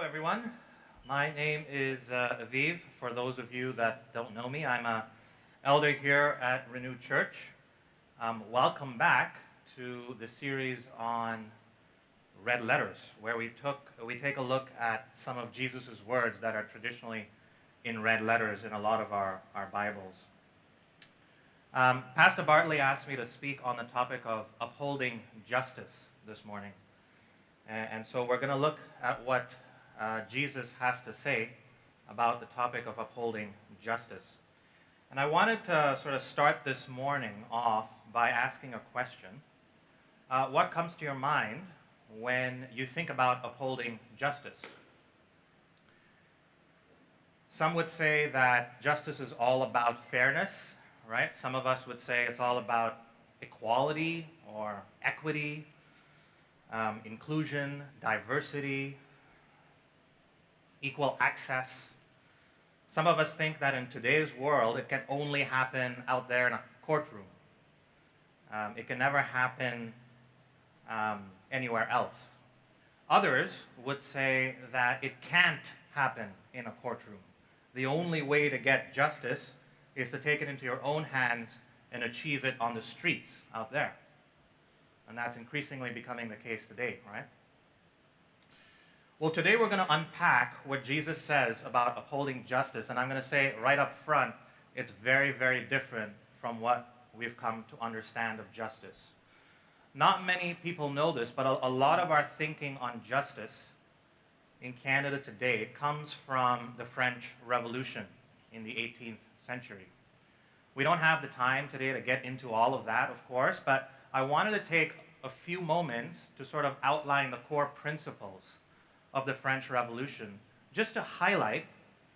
everyone. My name is Aviv. For those of you that don't know me, I'm an elder here at Renewed Church. Welcome back to the series on red letters, where we take a look at some of Jesus' words that are traditionally in red letters in a lot of our Bibles. Pastor Bartley asked me to speak on the topic of upholding justice this morning. And so we're going to look at what Jesus has to say about the topic of upholding justice. And I wanted to sort of start this morning off by asking a question. What comes to your mind when you think about upholding justice? Some would say that justice is all about fairness, right? Some of us would say it's all about equality or equity, inclusion, diversity, equal access. Some of us think that in today's world, it can only happen out there in a courtroom. It can never happen anywhere else. Others would say that it can't happen in a courtroom. The only way to get justice is to take it into your own hands and achieve it on the streets out there. And that's increasingly becoming the case today, right? Well, today we're going to unpack what Jesus says about upholding justice, and I'm going to say right up front, it's very, very different from what we've come to understand of justice. Not many people know this, but a lot of our thinking on justice in Canada today comes from the French Revolution in the 18th century. We don't have the time today to get into all of that, of course, but I wanted to take a few moments to sort of outline the core principles of the French Revolution, just to highlight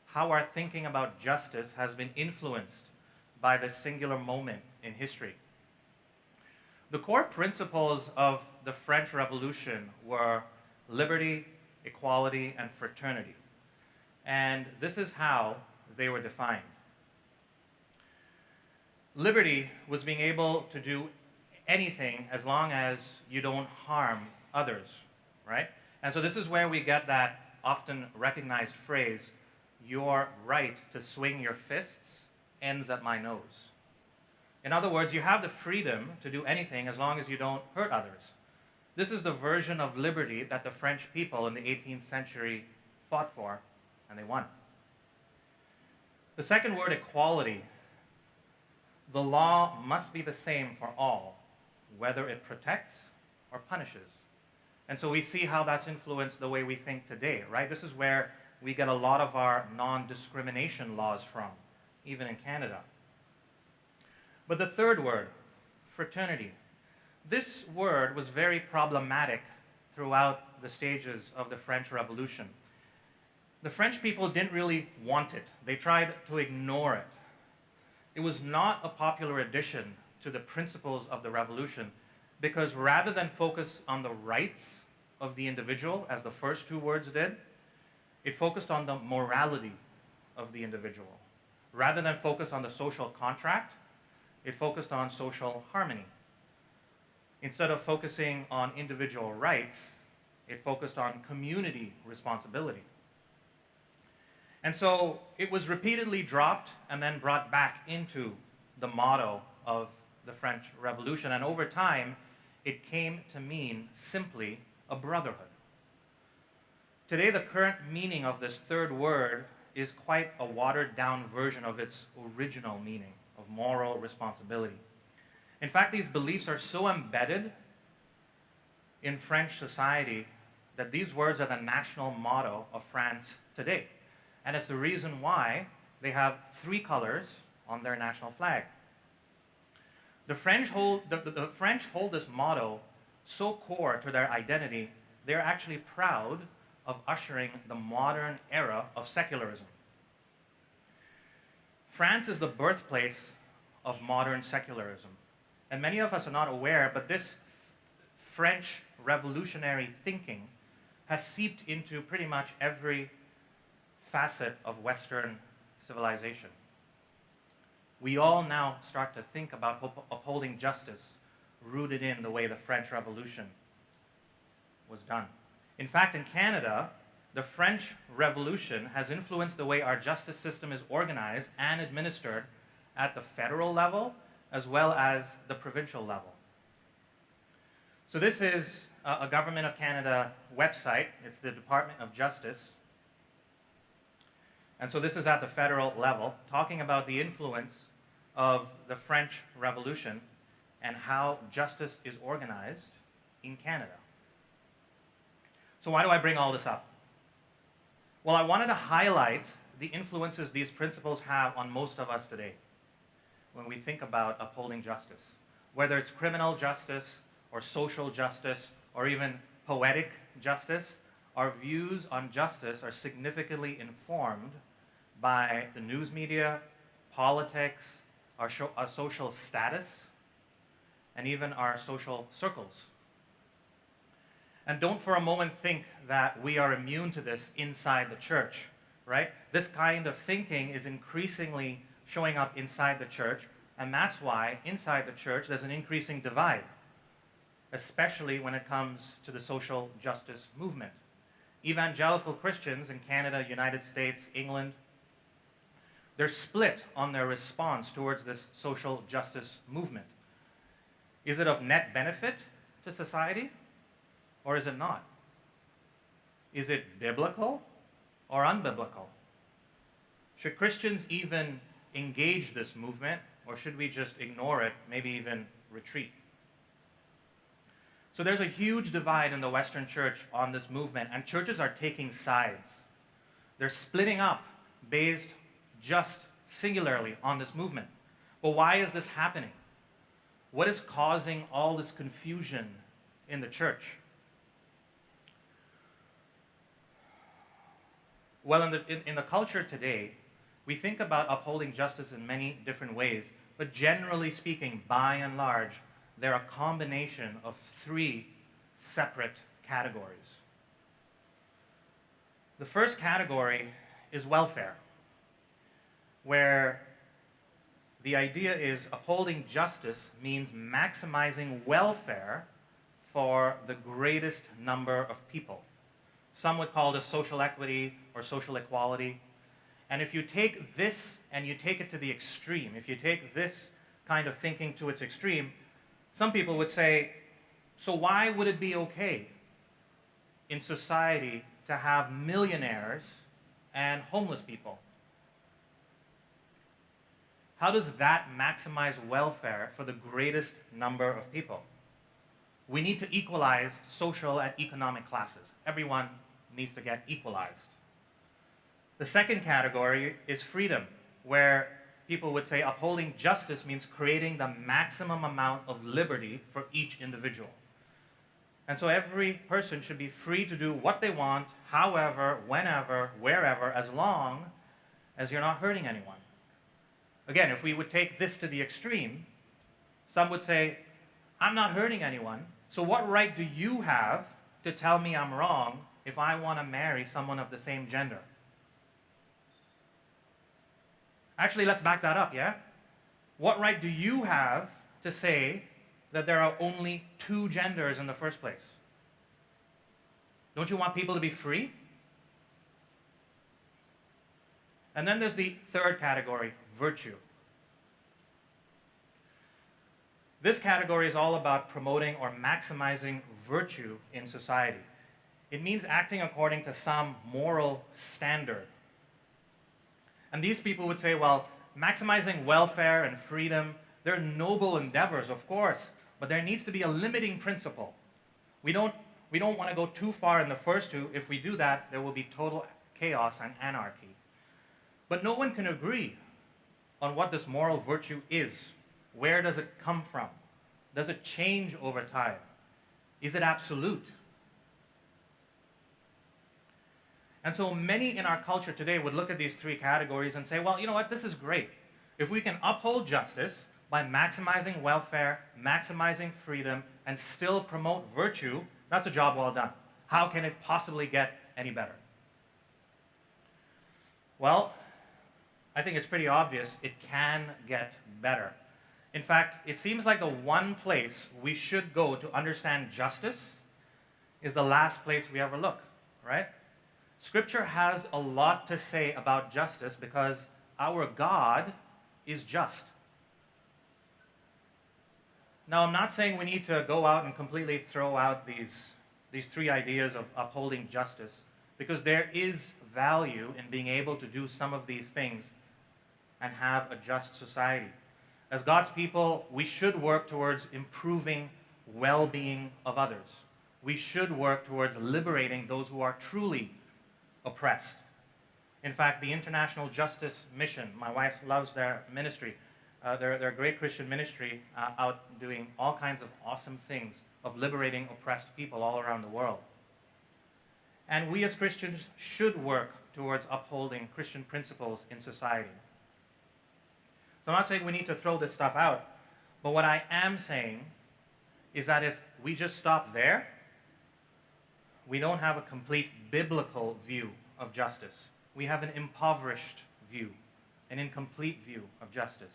how our thinking about justice has been influenced by this singular moment in history. The core principles of the French Revolution were liberty, equality, and fraternity. And this is how they were defined. Liberty was being able to do anything as long as you don't harm others, right? And so this is where we get that often recognized phrase, your right to swing your fists ends at my nose. In other words, you have the freedom to do anything as long as you don't hurt others. This is the version of liberty that the French people in the 18th century fought for, and they won. The second word, equality. The law must be the same for all, whether it protects or punishes. And so we see how that's influenced the way we think today, right? This is where we get a lot of our non-discrimination laws from, even in Canada. But the third word, fraternity. This word was very problematic throughout the stages of the French Revolution. The French people didn't really want it. They tried to ignore it. It was not a popular addition to the principles of the revolution, because rather than focus on the rights of the individual, as the first two words did, it focused on the morality of the individual. Rather than focus on the social contract, it focused on social harmony. Instead of focusing on individual rights, it focused on community responsibility. And so it was repeatedly dropped and then brought back into the motto of the French Revolution. And over time, it came to mean simply a brotherhood. Today, the current meaning of this third word is quite a watered-down version of its original meaning of moral responsibility. In fact, these beliefs are so embedded in French society that these words are the national motto of France today. And it's the reason why they have three colors on their national flag. The French hold this motto so core to their identity, they're actually proud of ushering the modern era of secularism. France is the birthplace of modern secularism. And many of us are not aware, but this French revolutionary thinking has seeped into pretty much every facet of Western civilization. We all now start to think about upholding justice rooted in the way the French Revolution was done. In fact, in Canada, the French Revolution has influenced the way our justice system is organized and administered at the federal level as well as the provincial level. So this is a Government of Canada website. It's the Department of Justice. And so this is at the federal level, talking about the influence of the French Revolution and how justice is organized in Canada. So why do I bring all this up? Well, I wanted to highlight the influences these principles have on most of us today when we think about upholding justice. Whether it's criminal justice or social justice or even poetic justice, our views on justice are significantly informed by the news media, politics, our social status, and even our social circles. And don't for a moment think that we are immune to this inside the church, right? This kind of thinking is increasingly showing up inside the church, and that's why inside the church there's an increasing divide, especially when it comes to the social justice movement. Evangelical Christians in Canada, United States, England, they're split on their response towards this social justice movement. Is it of net benefit to society, or is it not? Is it biblical or unbiblical? Should Christians even engage this movement, or should we just ignore it, maybe even retreat? So there's a huge divide in the Western church on this movement, and churches are taking sides. They're splitting up based just singularly on this movement. But why is this happening? What is causing all this confusion in the church? Well, in the culture today, we think about upholding justice in many different ways, but generally speaking, by and large, they're a combination of three separate categories. The first category is welfare, where the idea is upholding justice means maximizing welfare for the greatest number of people. Some would call this social equity or social equality. And if you take this and you take it to the extreme, if you take this kind of thinking to its extreme, some people would say, so why would it be okay in society to have millionaires and homeless people? How does that maximize welfare for the greatest number of people? We need to equalize social and economic classes. Everyone needs to get equalized. The second category is freedom, where people would say upholding justice means creating the maximum amount of liberty for each individual. And so every person should be free to do what they want, however, whenever, wherever, as long as you're not hurting anyone. Again, if we would take this to the extreme, some would say, I'm not hurting anyone, so what right do you have to tell me I'm wrong if I want to marry someone of the same gender? Actually, let's back that up, yeah? What right do you have to say that there are only two genders in the first place? Don't you want people to be free? And then there's the third category, virtue. This category is all about promoting or maximizing virtue in society. It means acting according to some moral standard. And these people would say, well, maximizing welfare and freedom, they're noble endeavors, of course, but there needs to be a limiting principle. We don't want to go too far in the first two. If we do that, there will be total chaos and anarchy. But no one can agree on what this moral virtue is. Where does it come from? Does it change over time? Is it absolute? And so many in our culture today would look at these three categories and say, well, you know what, this is great. If we can uphold justice by maximizing welfare, maximizing freedom, and still promote virtue, that's a job well done. How can it possibly get any better? Well, I think it's pretty obvious it can get better. In fact, it seems like the one place we should go to understand justice is the last place we ever look, right? Scripture has a lot to say about justice because our God is just. Now, I'm not saying we need to go out and completely throw out these three ideas of upholding justice, because there is value in being able to do some of these things and have a just society. As God's people, we should work towards improving well-being of others. We should work towards liberating those who are truly oppressed. In fact, the International Justice Mission, my wife loves their ministry. They're a great Christian ministry out doing all kinds of awesome things of liberating oppressed people all around the world. And we as Christians should work towards upholding Christian principles in society. So I'm not saying we need to throw this stuff out, but what I am saying is that if we just stop there, we don't have a complete biblical view of justice. We have an impoverished view, an incomplete view of justice.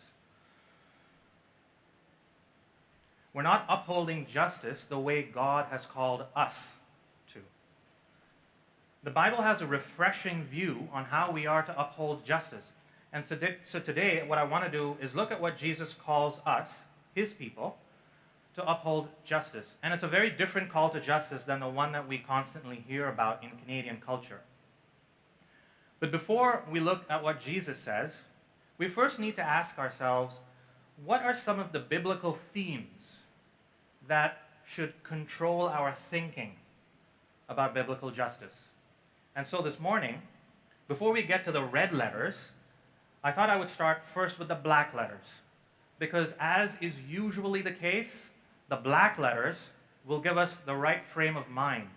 We're not upholding justice the way God has called us to. The Bible has a refreshing view on how we are to uphold justice. And so today, what I want to do is look at what Jesus calls us, his people, to uphold justice. And it's a very different call to justice than the one that we constantly hear about in Canadian culture. But before we look at what Jesus says, we first need to ask ourselves, what are some of the biblical themes that should control our thinking about biblical justice? And so this morning, before we get to the red letters, I thought I would start first with the black letters, because as is usually the case, the black letters will give us the right frame of mind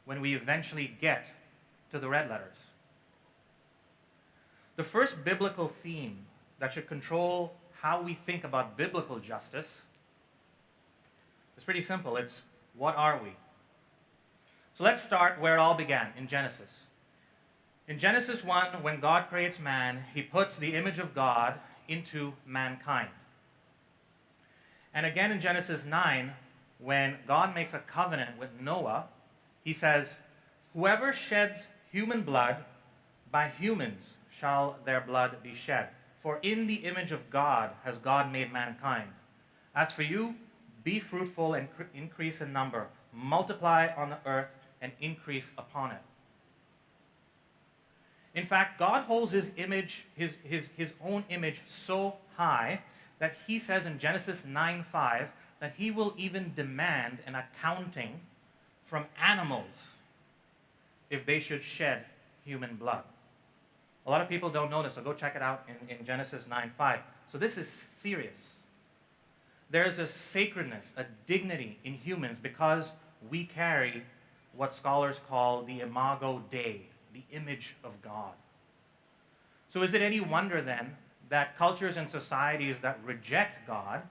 when we eventually get to the red letters. The first biblical theme that should control how we think about biblical justice is pretty simple. It's, what are we? So let's start where it all began, in Genesis. In Genesis 1, when God creates man, he puts the image of God into mankind. And again in Genesis 9, when God makes a covenant with Noah, he says, whoever sheds human blood, by humans shall their blood be shed. For in the image of God has God made mankind. As for you, be fruitful and increase in number. Multiply on the earth and increase upon it. In fact, God holds his image, his own image so high that he says in Genesis 9:5 that he will even demand an accounting from animals if they should shed human blood. A lot of people don't know this, so go check it out in Genesis 9:5. So this is serious. There's a sacredness, a dignity in humans because we carry what scholars call the imago Dei, the image of God. So is it any wonder then that cultures and societies that reject God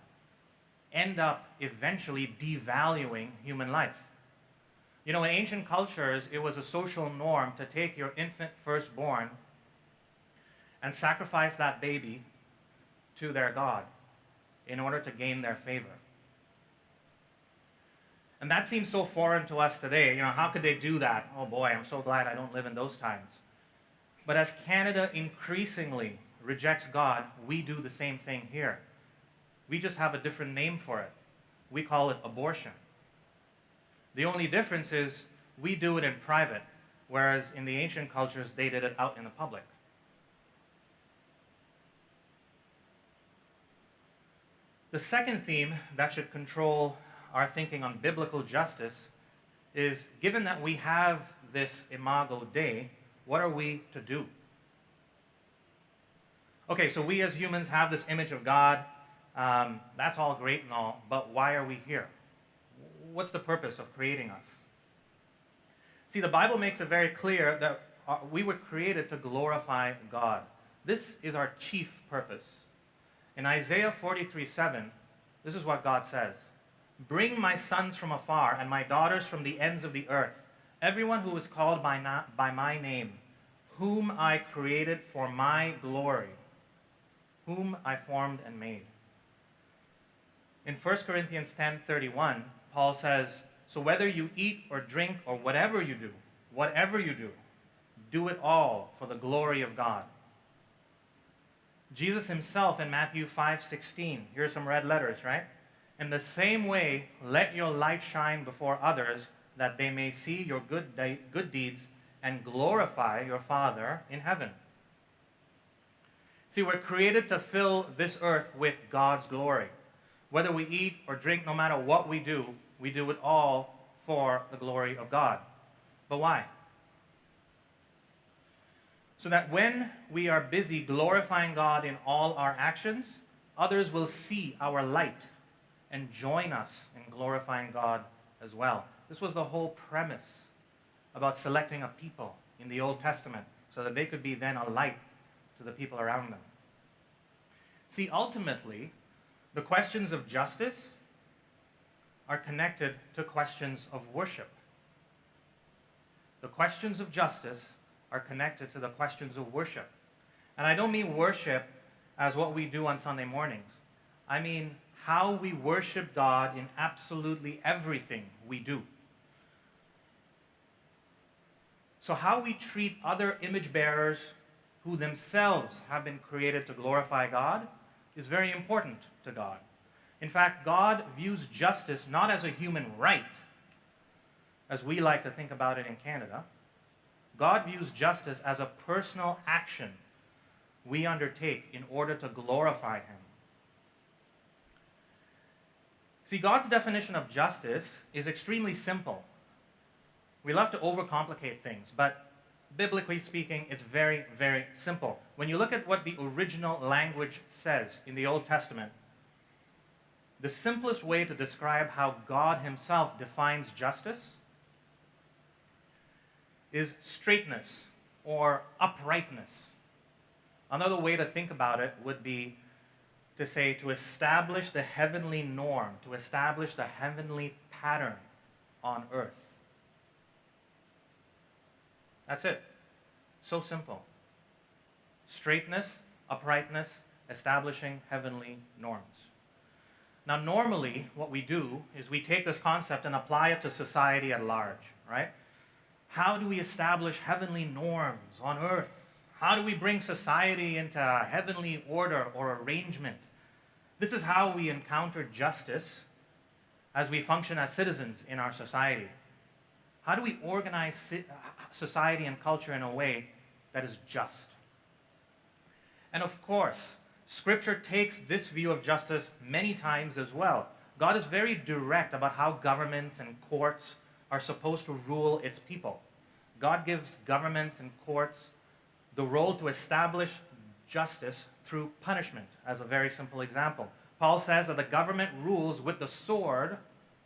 end up eventually devaluing human life? You know, in ancient cultures, it was a social norm to take your infant firstborn and sacrifice that baby to their God in order to gain their favor. And that seems so foreign to us today. You know, how could they do that? Oh boy, I'm so glad I don't live in those times. But as Canada increasingly rejects God, we do the same thing here. We just have a different name for it. We call it abortion. The only difference is we do it in private, whereas in the ancient cultures, they did it out in the public. The second theme that should control our thinking on biblical justice is, given that we have this imago Dei, what are we to do? Okay, so we as humans have this image of God. That's all great and all, but why are we here? What's the purpose of creating us? See, the Bible makes it very clear that we were created to glorify God. This is our chief purpose. In Isaiah 43:7, this is what God says. Bring my sons from afar and my daughters from the ends of the earth, everyone who is called by my name, whom I created for my glory, whom I formed and made. In 1 Corinthians 10:31, Paul says, so whether you eat or drink or whatever you do, do it all for the glory of God. Jesus himself in Matthew 5:16, here's some red letters, right? In the same way, let your light shine before others, that they may see your good deeds and glorify your Father in heaven. See, we're created to fill this earth with God's glory. Whether we eat or drink, no matter what we do it all for the glory of God. But why? So that when we are busy glorifying God in all our actions, others will see our light and join us in glorifying God as well. This was the whole premise about selecting a people in the Old Testament so that they could be then a light to the people around them. See, ultimately, the questions of justice are connected to questions of worship. The questions of justice are connected to the questions of worship. And I don't mean worship as what we do on Sunday mornings. I mean how we worship God in absolutely everything we do. So how we treat other image bearers who themselves have been created to glorify God is very important to God. In fact, God views justice not as a human right, as we like to think about it in Canada. God views justice as a personal action we undertake in order to glorify Him. See, God's definition of justice is extremely simple. We love to overcomplicate things, but biblically speaking, it's very, very simple. When you look at what the original language says in the Old Testament, the simplest way to describe how God Himself defines justice is straightness or uprightness. Another way to think about it would be to say to establish the heavenly norm, to establish the heavenly pattern on earth. That's it. So simple. Straightness, uprightness, establishing heavenly norms. Now, normally, what we do is we take this concept and apply it to society at large, right? How do we establish heavenly norms on earth? How do we bring society into heavenly order or arrangement? This is how we encounter justice as we function as citizens in our society. How do we organize society and culture in a way that is just? And of course, Scripture takes this view of justice many times as well. God is very direct about how governments and courts are supposed to rule its people. God gives governments and courts the role to establish justice through punishment, as a very simple example. Paul says that the government rules with the sword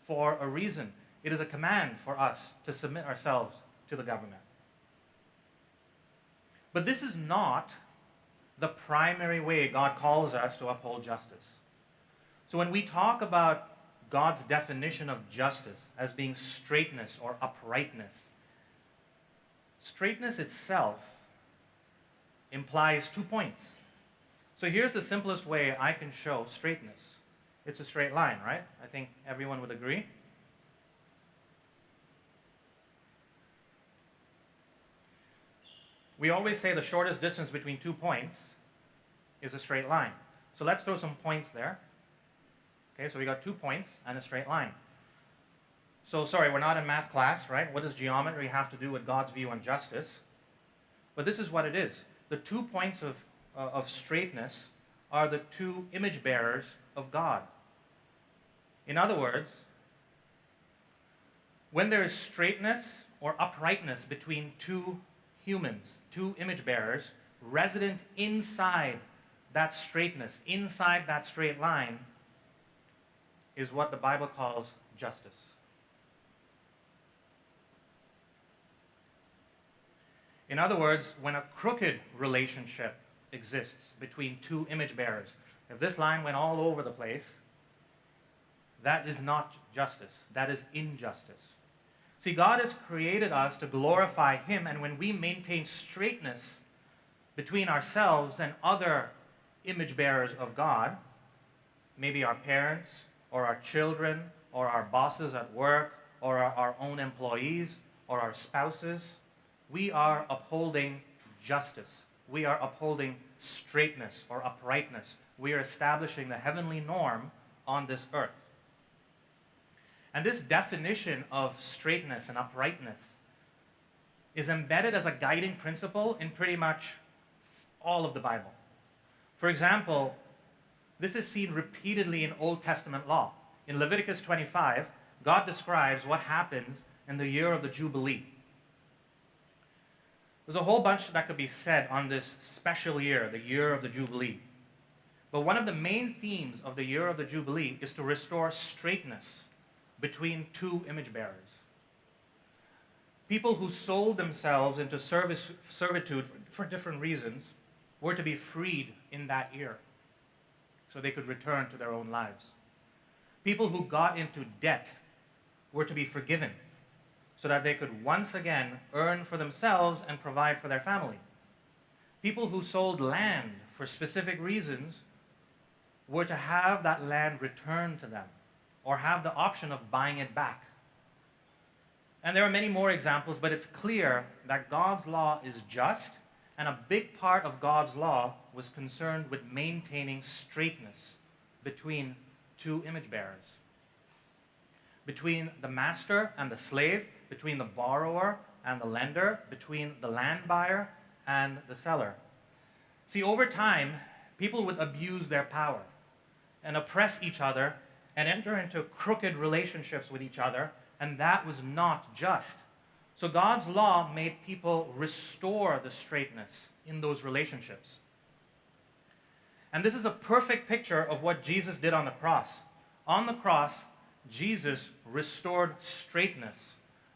for a reason. It is a command for us to submit ourselves to the government. But this is not the primary way God calls us to uphold justice. So when we talk about God's definition of justice as being straightness or uprightness, straightness itself implies 2 points. So here's the simplest way I can show straightness. It's a straight line, right? I think everyone would agree. We always say the shortest distance between 2 points is a straight line. So let's throw some points there. Okay, so we got 2 points and a straight line. So sorry, we're not in math class, right? What does geometry have to do with God's view on justice? But this is what it is. The 2 points of straightness are the 2 image bearers of God. In other words, when there is straightness or uprightness between 2 humans, 2 image bearers, resident inside that straightness, inside that straight line, is what the Bible calls justice. In other words, when a crooked relationship exists between 2 image bearers, if this line went all over the place, that is not justice. That is injustice. See, God has created us to glorify Him, and when we maintain straightness between ourselves and other image bearers of God, maybe our parents, or our children, or our bosses at work, or our own employees, or our spouses, we are upholding justice. We are upholding straightness or uprightness. We are establishing the heavenly norm on this earth. And this definition of straightness and uprightness is embedded as a guiding principle in pretty much all of the Bible. For example, this is seen repeatedly in Old Testament law. In Leviticus 25, God describes what happens in the year of the Jubilee. There's a whole bunch that could be said on this special year, the year of the Jubilee. But one of the main themes of the year of the Jubilee is to restore straightness between two image bearers. People who sold themselves into servitude for different reasons were to be freed in that year so they could return to their own lives. People who got into debt were to be forgiven so that they could once again earn for themselves and provide for their family. People who sold land for specific reasons were to have that land returned to them or have the option of buying it back. And there are many more examples, but it's clear that God's law is just, and a big part of God's law was concerned with maintaining straightness between two image bearers. Between the master and the slave, between the borrower and the lender, between the land buyer and the seller. See, over time, people would abuse their power and oppress each other and enter into crooked relationships with each other, and that was not just. So God's law made people restore the straightness in those relationships. And this is a perfect picture of what Jesus did on the cross. On the cross, Jesus restored straightness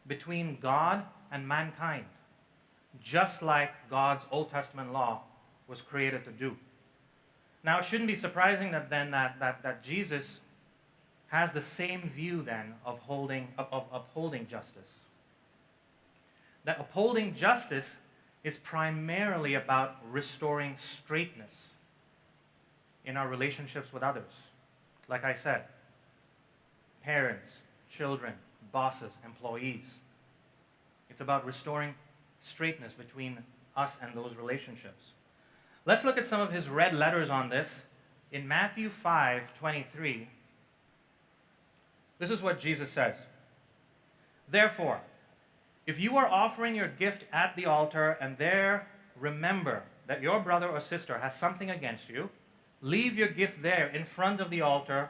between God and mankind, just like God's Old Testament law was created to do. Now, it shouldn't be surprising that Jesus has the same view then of upholding justice. That upholding justice is primarily about restoring straightness in our relationships with others. Like I said, parents, children, bosses, employees. It's about restoring straightness between us and those relationships. Let's look at some of his red letters on this. In Matthew 5:23, this is what Jesus says. Therefore, if you are offering your gift at the altar and there remember that your brother or sister has something against you, leave your gift there in front of the altar.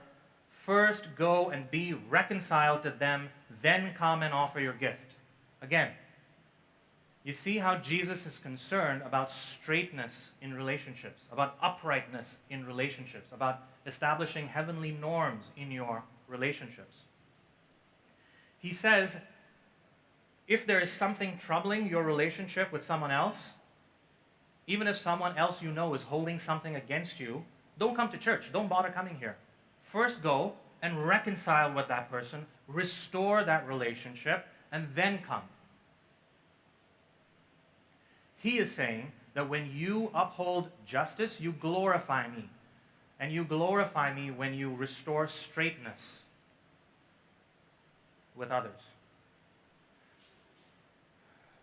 First go and be reconciled to them, then come and offer your gift. Again, you see how Jesus is concerned about straightness in relationships, about uprightness in relationships, about establishing heavenly norms in your relationships. He says, if there is something troubling your relationship with someone else, even if someone else you know is holding something against you, don't come to church. Don't bother coming here. First go and reconcile with that person, restore that relationship, and then come. He is saying that when you uphold justice, you glorify me. And you glorify me when you restore straightness with others.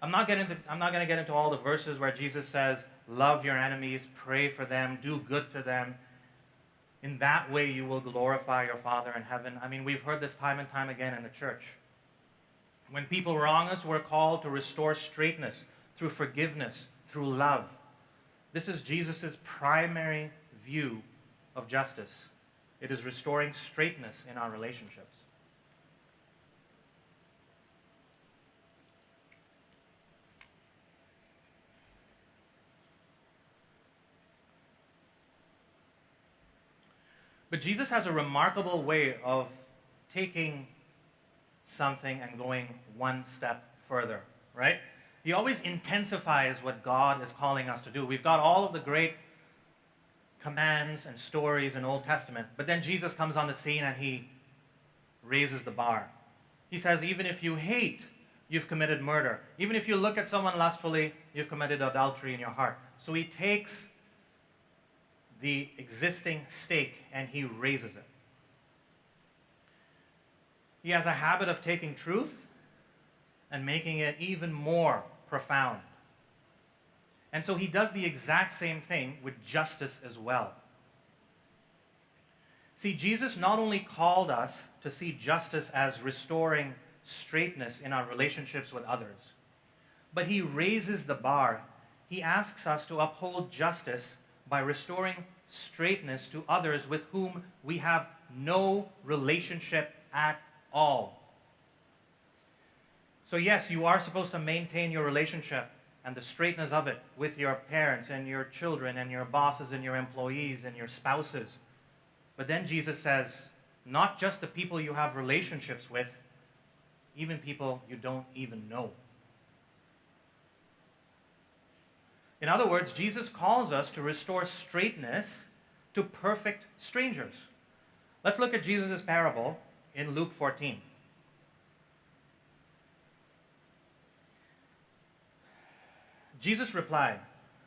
I'm not going to get into all the verses where Jesus says, love your enemies, pray for them, do good to them. In that way you will glorify your Father in heaven. I mean, we've heard this time and time again in the church. When people wrong us, we're called to restore straightness through forgiveness, through love. This is Jesus' primary view of justice. It is restoring straightness in our relationships. But Jesus has a remarkable way of taking something and going one step further, right? He always intensifies what God is calling us to do. We've got all of the great commands and stories in Old Testament, but then Jesus comes on the scene and he raises the bar. He says, even if you hate, you've committed murder. Even if you look at someone lustfully, you've committed adultery in your heart. So he takes the existing stake and he raises it. He has a habit of taking truth and making it even more profound. And so he does the exact same thing with justice as well. See, Jesus not only called us to see justice as restoring straightness in our relationships with others, but he raises the bar. He asks us to uphold justice by restoring straightness to others with whom we have no relationship at all. So yes, you are supposed to maintain your relationship and the straightness of it with your parents and your children and your bosses and your employees and your spouses. But then Jesus says, not just the people you have relationships with, even people you don't even know. In other words, Jesus calls us to restore straightness to perfect strangers. Let's look at Jesus' parable in Luke 14. Jesus replied,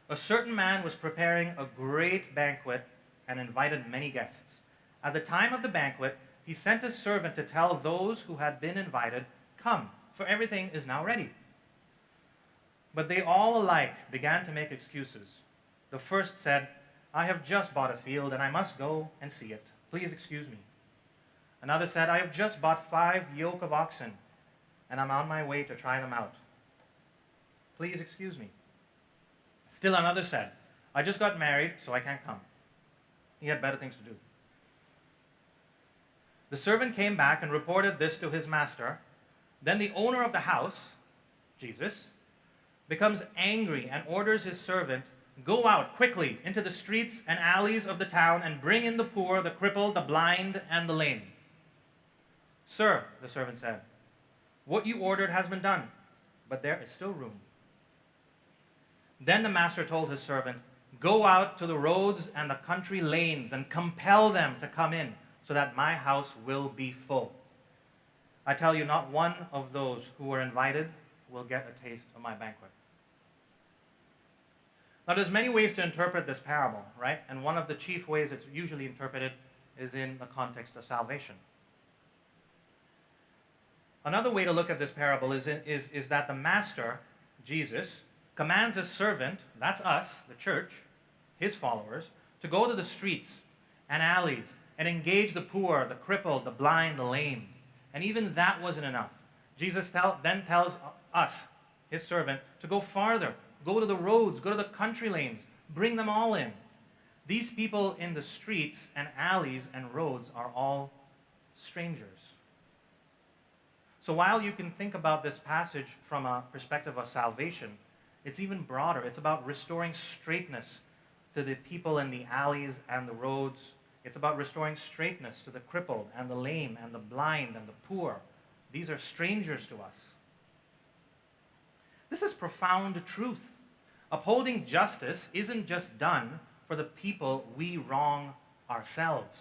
"A certain man was preparing a great banquet and invited many guests. At the time of the banquet, he sent his servant to tell those who had been invited, 'Come, for everything is now ready.' But they all alike began to make excuses. The first said, 'I have just bought a field and I must go and see it. Please excuse me.' Another said, 'I have just bought 5 yoke of oxen and I'm on my way to try them out. Please excuse me.' Still another said, 'I just got married, so I can't come.' He had better things to do. The servant came back and reported this to his master. Then the owner of the house, Jesus, becomes angry and orders his servant, 'Go out quickly into the streets and alleys of the town and bring in the poor, the crippled, the blind, and the lame.' 'Sir,' the servant said, 'what you ordered has been done, but there is still room.' Then the master told his servant, 'Go out to the roads and the country lanes and compel them to come in, so that my house will be full. I tell you, not one of those who were invited will get a taste of my banquet.'" Now, there's many ways to interpret this parable, right? And one of the chief ways it's usually interpreted is in the context of salvation. Another way to look at this parable is that the master, Jesus, commands his servant, that's us, the church, his followers, to go to the streets and alleys and engage the poor, the crippled, the blind, the lame. And even that wasn't enough. Jesus then tells us, his servant, to go farther. Go to the roads, go to the country lanes, bring them all in. These people in the streets and alleys and roads are all strangers. So while you can think about this passage from a perspective of salvation, it's even broader. It's about restoring straightness to the people in the alleys and the roads. It's about restoring straightness to the crippled and the lame and the blind and the poor. These are strangers to us. This is profound truth. Upholding justice isn't just done for the people we wrong ourselves.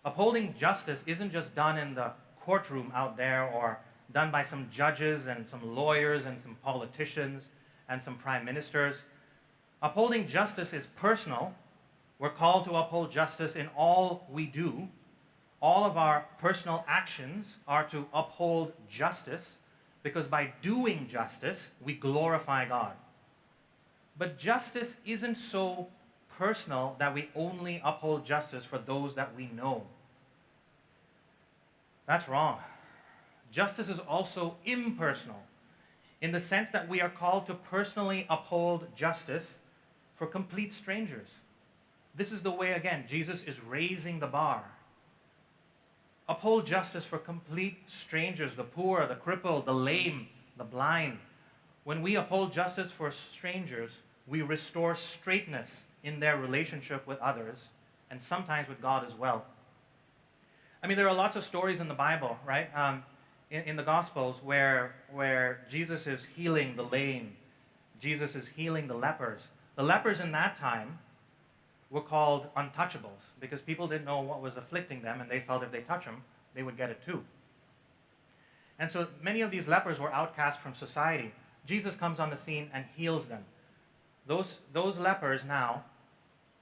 Upholding justice isn't just done in the courtroom out there or done by some judges and some lawyers and some politicians and some prime ministers. Upholding justice is personal. We're called to uphold justice in all we do. All of our personal actions are to uphold justice, because by doing justice, we glorify God. But justice isn't so personal that we only uphold justice for those that we know. That's wrong. Justice is also impersonal, in the sense that we are called to personally uphold justice for complete strangers. This is the way, again, Jesus is raising the bar. Uphold justice for complete strangers, the poor, the crippled, the lame, the blind. When we uphold justice for strangers, we restore straightness in their relationship with others, and sometimes with God as well. I mean, there are lots of stories in the Bible, right? In the Gospels where Jesus is healing the lame, Jesus is healing the lepers. The lepers in that time were called untouchables because people didn't know what was afflicting them, and they felt if they touch them, they would get it too. And so many of these lepers were outcast from society. Jesus comes on the scene and heals them. Those lepers now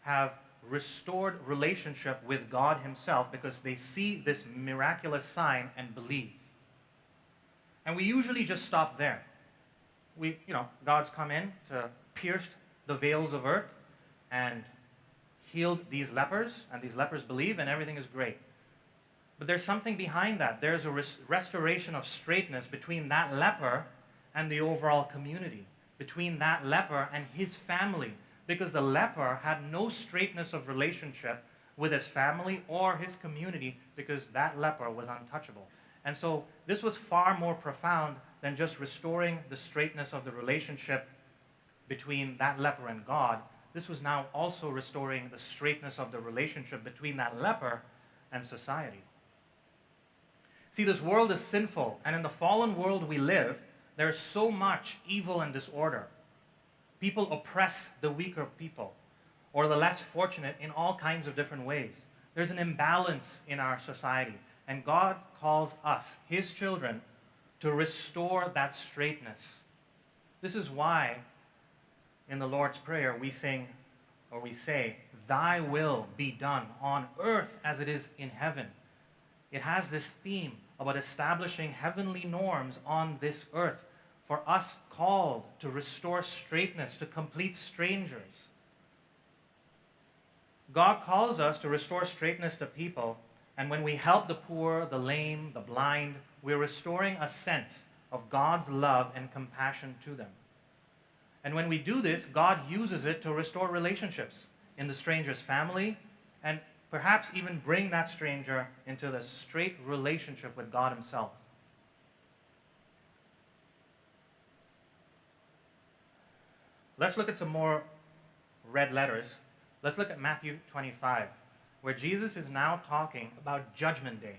have restored relationship with God himself because they see this miraculous sign and believe. And we usually just stop there. God's come in to pierce the veils of earth and healed these lepers, and these lepers believe, and everything is great. But there's something behind that. There's a restoration of straightness between that leper and the overall community, between that leper and his family, because the leper had no straightness of relationship with his family or his community, because that leper was untouchable. And so this was far more profound than just restoring the straightness of the relationship between that leper and God. This was now also restoring the straightness of the relationship between that leper and society. See, this world is sinful, and in the fallen world we live, there's so much evil and disorder. People oppress the weaker people, or the less fortunate, in all kinds of different ways. There's an imbalance in our society, and God calls us, His children, to restore that straightness. This is why in the Lord's Prayer we say, "Thy will be done on earth as it is in heaven." It has this theme about establishing heavenly norms on this earth, for us called to restore straightness to complete strangers. God calls us to restore straightness to people, and when we help the poor, the lame, the blind, we're restoring a sense of God's love and compassion to them. And when we do this, God uses it to restore relationships in the stranger's family, and perhaps even bring that stranger into the straight relationship with God Himself. Let's look at some more red letters. Let's look at Matthew 25, where Jesus is now talking about Judgment Day,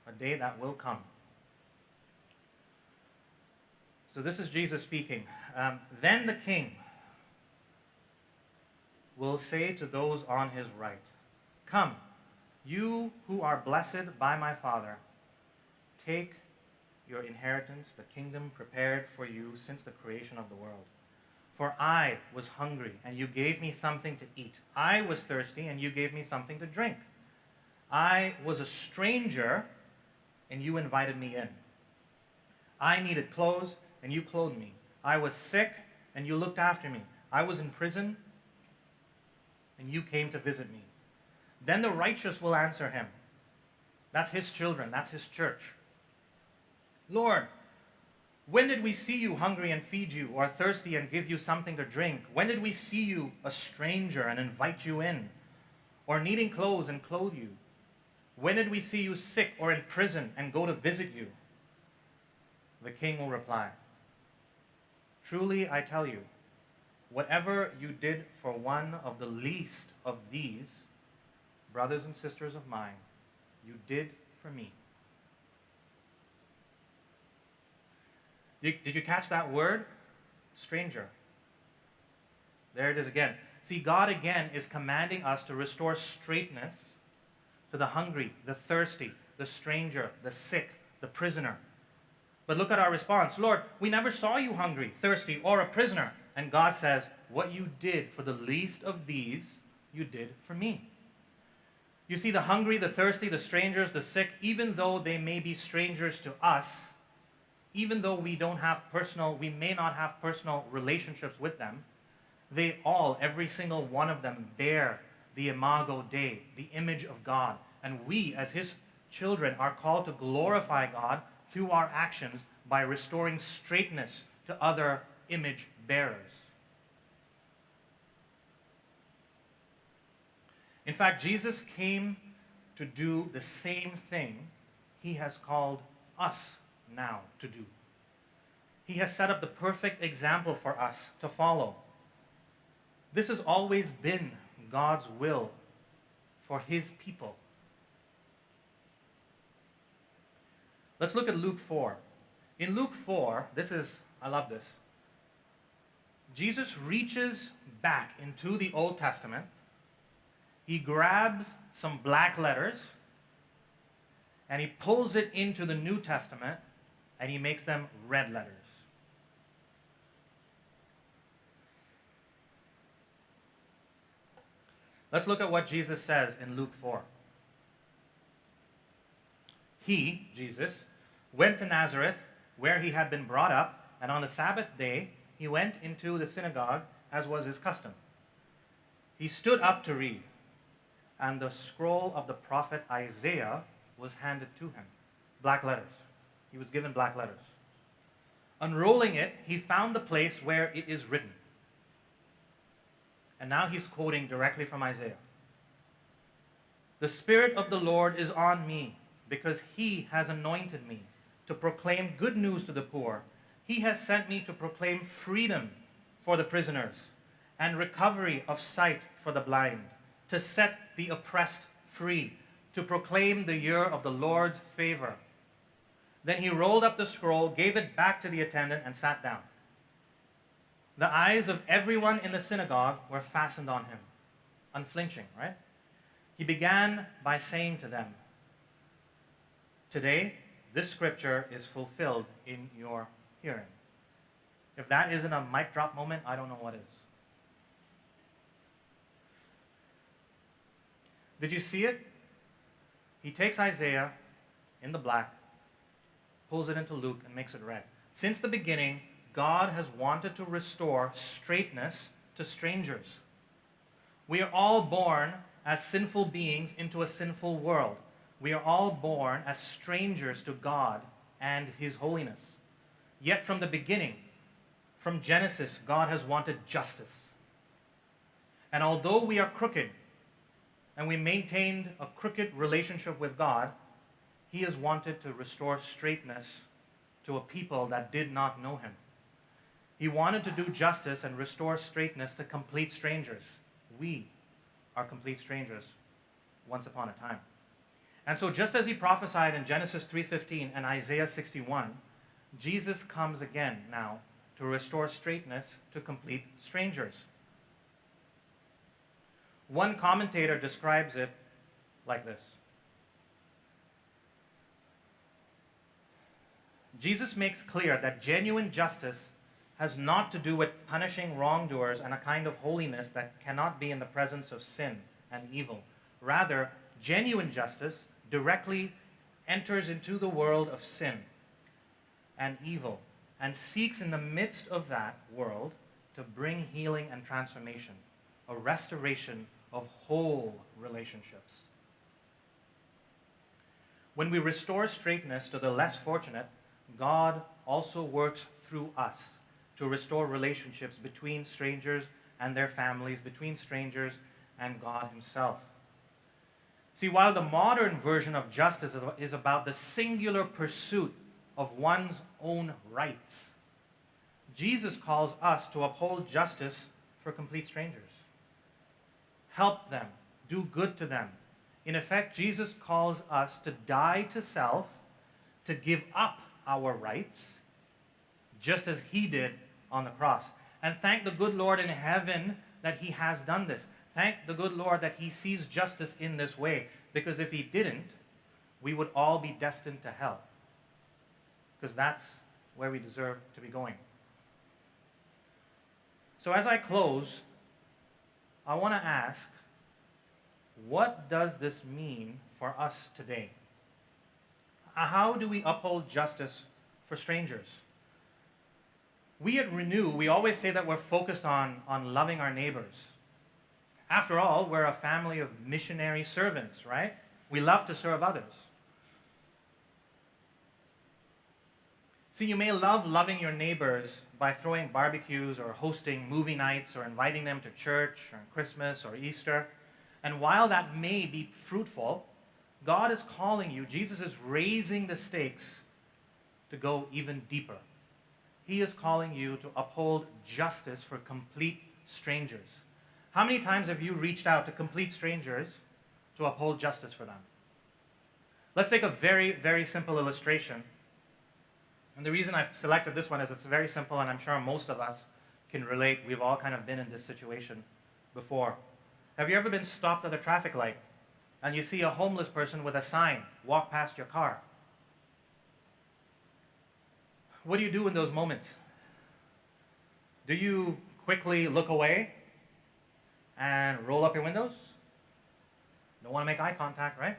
a day that will come. So this is Jesus speaking. Then the king will say to those on his right, "Come, you who are blessed by my Father, take your inheritance, the kingdom prepared for you since the creation of the world. For I was hungry, and you gave me something to eat. I was thirsty, and you gave me something to drink. I was a stranger, and you invited me in. I needed clothes, and you clothed me. I was sick, and you looked after me. I was in prison, and you came to visit me." Then the righteous will answer him. That's his children, that's his church. "Lord, when did we see you hungry and feed you, or thirsty and give you something to drink? When did we see you a stranger and invite you in, or needing clothes and clothe you? When did we see you sick or in prison and go to visit you?" The king will reply, "Truly I tell you, whatever you did for one of the least of these brothers and sisters of mine, you did for me." Did you catch that word? Stranger. There it is again. See, God again is commanding us to restore straightness to the hungry, the thirsty, the stranger, the sick, the prisoner. But look at our response. "Lord, we never saw you hungry, thirsty, or a prisoner." And God says, "What you did for the least of these, you did for me." You see, the hungry, the thirsty, the strangers, the sick, even though they may be strangers to us, even though we may not have personal relationships with them, they all, every single one of them, bear the imago Dei, the image of God. And we, as His children, are called to glorify God through our actions by restoring straightness to other image bearers. In fact, Jesus came to do the same thing He has called us now to do. He has set up the perfect example for us to follow. This has always been God's will for His people. Let's look at Luke 4. In Luke 4, I love this. Jesus reaches back into the Old Testament. He grabs some black letters and he pulls it into the New Testament and he makes them red letters. Let's look at what Jesus says in Luke 4. He, Jesus, went to Nazareth, where he had been brought up, And on the Sabbath day, he went into the synagogue, as was his custom. He stood up to read, and the scroll of the prophet Isaiah was handed to him. Black letters. He was given black letters. Unrolling it, he found the place where it is written. And now he's quoting directly from Isaiah. The Spirit of the Lord is on me, because he has anointed me to proclaim good news to the poor. He has sent me to proclaim freedom for the prisoners and recovery of sight for the blind, to set the oppressed free, to proclaim the year of the Lord's favor. Then he rolled up the scroll, gave it back to the attendant, and sat down. The eyes of everyone in the synagogue were fastened on him, unflinching, right? He began by saying to them, "Today, this scripture is fulfilled in your hearing." If that isn't a mic drop moment, I don't know what is. Did you see it? He takes Isaiah in the black, pulls it into Luke, and makes it red. Since the beginning, God has wanted to restore straightness to strangers. We are all born as sinful beings into a sinful world. We are all born as strangers to God and His holiness. Yet from the beginning, from Genesis, God has wanted justice. And although we are crooked, and we maintained a crooked relationship with God, He has wanted to restore straightness to a people that did not know Him. He wanted to do justice and restore straightness to complete strangers. We are complete strangers once upon a time. And so just as He prophesied in Genesis 3:15 and Isaiah 61, Jesus comes again now to restore straightness to complete strangers. One commentator describes it like this. Jesus makes clear that genuine justice has not to do with punishing wrongdoers and a kind of holiness that cannot be in the presence of sin and evil. Rather, genuine justice directly enters into the world of sin and evil and seeks in the midst of that world to bring healing and transformation, a restoration of whole relationships. When we restore straightness to the less fortunate, God also works through us to restore relationships between strangers and their families, between strangers and God Himself. See, while the modern version of justice is about the singular pursuit of one's own rights, Jesus calls us to uphold justice for complete strangers. Help them, do good to them. In effect, Jesus calls us to die to self, to give up our rights, just as He did on the cross. And thank the good Lord in heaven that He has done this. Thank the good Lord that He sees justice in this way, because if He didn't, we would all be destined to hell, because that's where we deserve to be going. So as I close, I want to ask, what does this mean for us today? How do we uphold justice for strangers? We at Renew, we always say that we're focused on loving our neighbors. After all, we're a family of missionary servants, right? We love to serve others. See, you may love loving your neighbors by throwing barbecues or hosting movie nights or inviting them to church or Christmas or Easter. And while that may be fruitful, God is calling you, Jesus is raising the stakes to go even deeper. He is calling you to uphold justice for complete strangers. How many times have you reached out to complete strangers to uphold justice for them? Let's take a very, very simple illustration. And the reason I've selected this one is it's very simple, and I'm sure most of us can relate. We've all kind of been in this situation before. Have you ever been stopped at a traffic light and you see a homeless person with a sign walk past your car? What do you do in those moments? Do you quickly look away and roll up your windows? Don't want to make eye contact, right?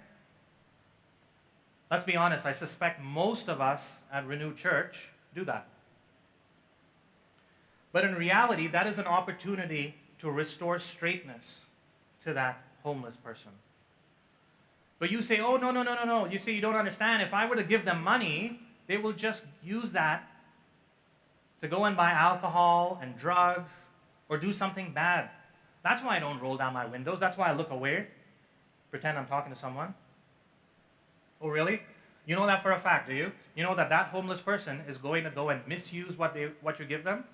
Let's be honest, I suspect most of us at Renew Church do that. But in reality, that is an opportunity to restore straightness to that homeless person. But you say, oh, no, no, no, no, no. You see, you don't understand. If I were to give them money, they will just use that to go and buy alcohol and drugs or do something bad. That's why I don't roll down my windows. That's why I look away, pretend I'm talking to someone. Oh, really? You know that for a fact, do you? You know that that homeless person is going to go and misuse what you give them?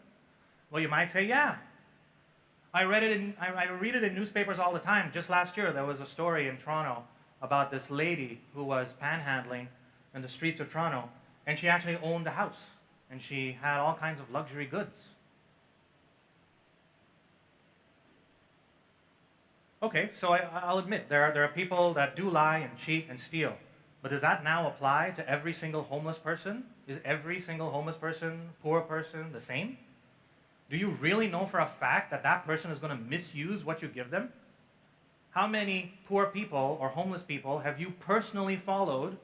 Well, you might say, yeah. I read it in newspapers all the time. Just last year, there was a story in Toronto about this lady who was panhandling in the streets of Toronto, and she actually owned a house, and she had all kinds of luxury goods. Okay, so I'll admit, there are people that do lie and cheat and steal. But does that now apply to every single homeless person? Is every single homeless person, poor person, the same? Do you really know for a fact that that person is going to misuse what you give them? How many poor people or homeless people have you personally followed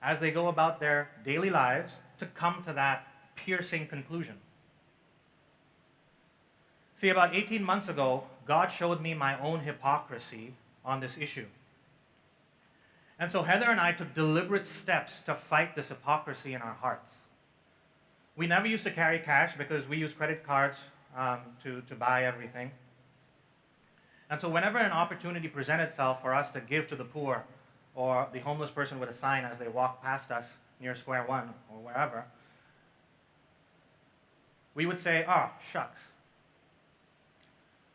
as they go about their daily lives to come to that piercing conclusion? See, about 18 months ago, God showed me my own hypocrisy on this issue. And so Heather and I took deliberate steps to fight this hypocrisy in our hearts. We never used to carry cash because we use credit cards to buy everything. And so whenever an opportunity presented itself for us to give to the poor or the homeless person with a sign as they walk past us near Square One or wherever, we would say, oh, shucks.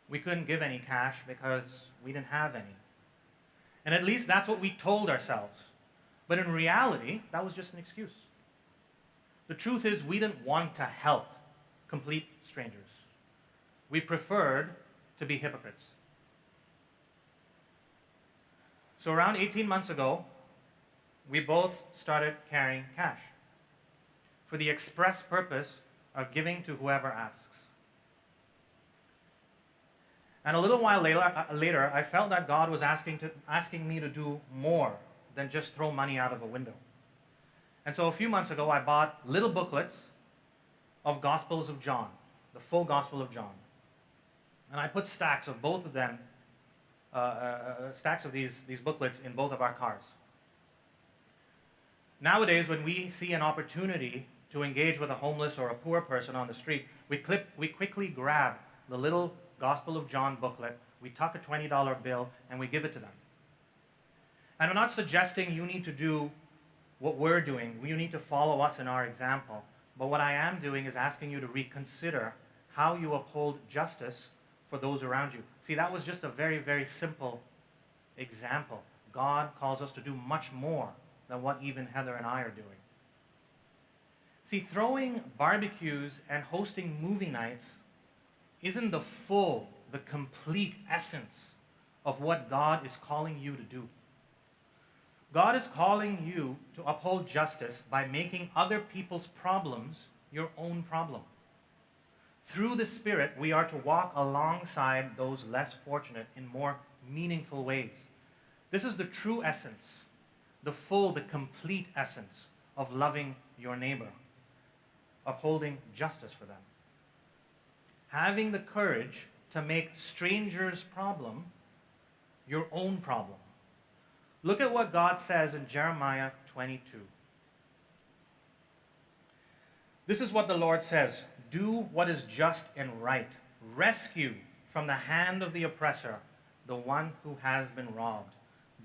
We couldn't give any cash because we didn't have any. And at least that's what we told ourselves. But in reality, that was just an excuse. The truth is, we didn't want to help complete strangers. We preferred to be hypocrites. So around 18 months ago, we both started carrying cash for the express purpose of giving to whoever asks. And a little while later, I felt that God was asking me to do more than just throw money out of a window. And so a few months ago, I bought little booklets of Gospels of John, the full Gospel of John. And I put stacks of both of them, stacks of these booklets in both of our cars. Nowadays, when we see an opportunity to engage with a homeless or a poor person on the street, we quickly grab the little Gospel of John booklet, we tuck a $20 bill, and we give it to them. And I'm not suggesting you need to do what we're doing. You need to follow us in our example. But what I am doing is asking you to reconsider how you uphold justice for those around you. See, that was just a very, very simple example. God calls us to do much more than what even Heather and I are doing. See, throwing barbecues and hosting movie nights isn't the full, the complete essence of what God is calling you to do. God is calling you to uphold justice by making other people's problems your own problem. Through the Spirit, we are to walk alongside those less fortunate in more meaningful ways. This is the true essence, the full, the complete essence of loving your neighbor, upholding justice for them. Having the courage to make strangers' problem your own problem. Look at what God says in Jeremiah 22. This is what the Lord says. Do what is just and right. Rescue from the hand of the oppressor the one who has been robbed.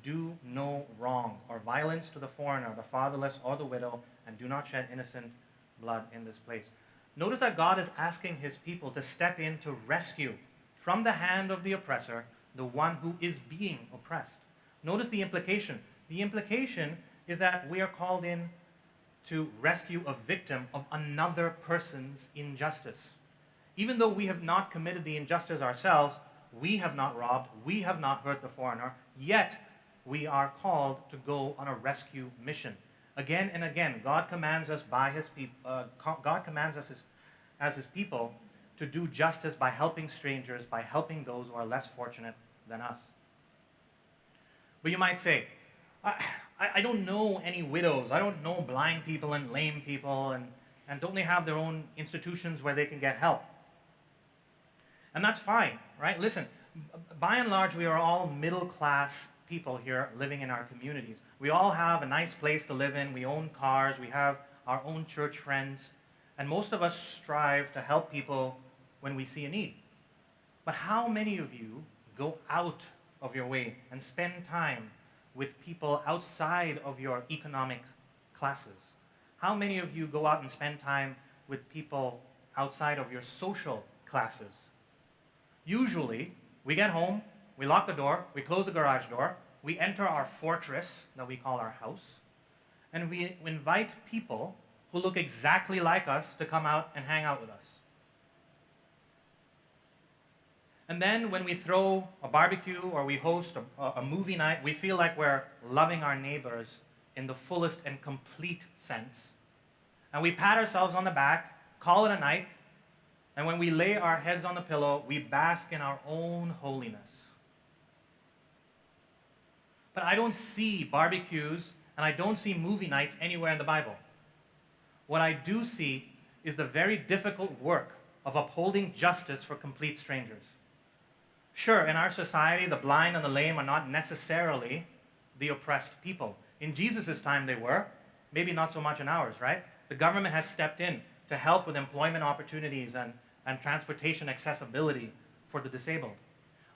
Do no wrong or violence to the foreigner, the fatherless, or the widow, and do not shed innocent blood in this place. Notice that God is asking his people to step in to rescue from the hand of the oppressor the one who is being oppressed. Notice the implication. The implication is that we are called in to rescue a victim of another person's injustice. Even though we have not committed the injustice ourselves, we have not robbed, we have not hurt the foreigner, yet we are called to go on a rescue mission. Again and again, God commands us as his people to do justice by helping strangers, by helping those who are less fortunate than us. But you might say, I don't know any widows. I don't know blind people and lame people. And don't they have their own institutions where they can get help? And that's fine, right? Listen, by and large, we are all middle-class people here living in our communities. We all have a nice place to live in. We own cars. We have our own church friends. And most of us strive to help people when we see a need. But how many of you go out of your way and spend time with people outside of your economic classes? How many of you go out and spend time with people outside of your social classes? Usually, we get home, we lock the door, we close the garage door, we enter our fortress that we call our house, and we invite people who look exactly like us to come out and hang out with us. And then when we throw a barbecue or we host a movie night, we feel like we're loving our neighbors in the fullest and complete sense. And we pat ourselves on the back, call it a night, and when we lay our heads on the pillow, we bask in our own holiness. But I don't see barbecues and I don't see movie nights anywhere in the Bible. What I do see is the very difficult work of upholding justice for complete strangers. Sure, in our society, the blind and the lame are not necessarily the oppressed people. In Jesus' time they were, maybe not so much in ours, right? The government has stepped in to help with employment opportunities and transportation accessibility for the disabled.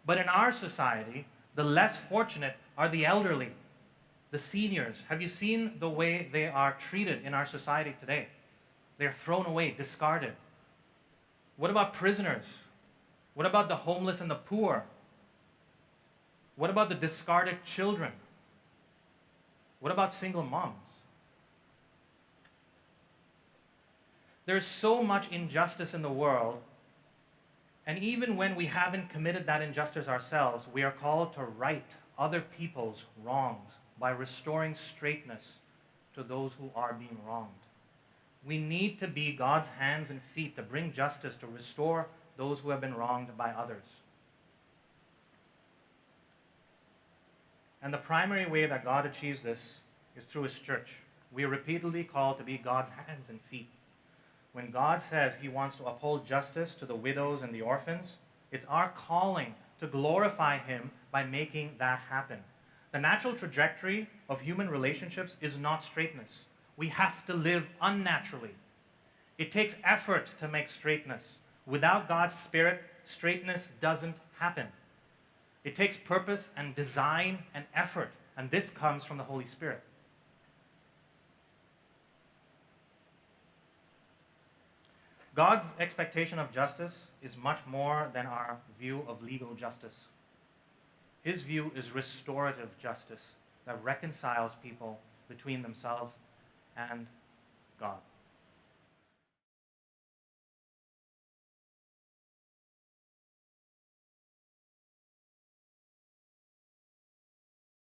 But in our society, the less fortunate are the elderly, the seniors. Have you seen the way they are treated in our society today? They're thrown away, discarded. What about prisoners? What about the homeless and the poor? What about the discarded children? What about single moms? There's so much injustice in the world, and even when we haven't committed that injustice ourselves, we are called to right other people's wrongs by restoring straightness to those who are being wronged. We need to be God's hands and feet to bring justice, to restore those who have been wronged by others. And the primary way that God achieves this is through His church. We are repeatedly called to be God's hands and feet. When God says He wants to uphold justice to the widows and the orphans, it's our calling to glorify Him by making that happen. The natural trajectory of human relationships is not straightness. We have to live unnaturally. It takes effort to make straightness. Without God's Spirit, straightness doesn't happen. It takes purpose and design and effort, and this comes from the Holy Spirit. God's expectation of justice is much more than our view of legal justice. His view is restorative justice that reconciles people between themselves and God.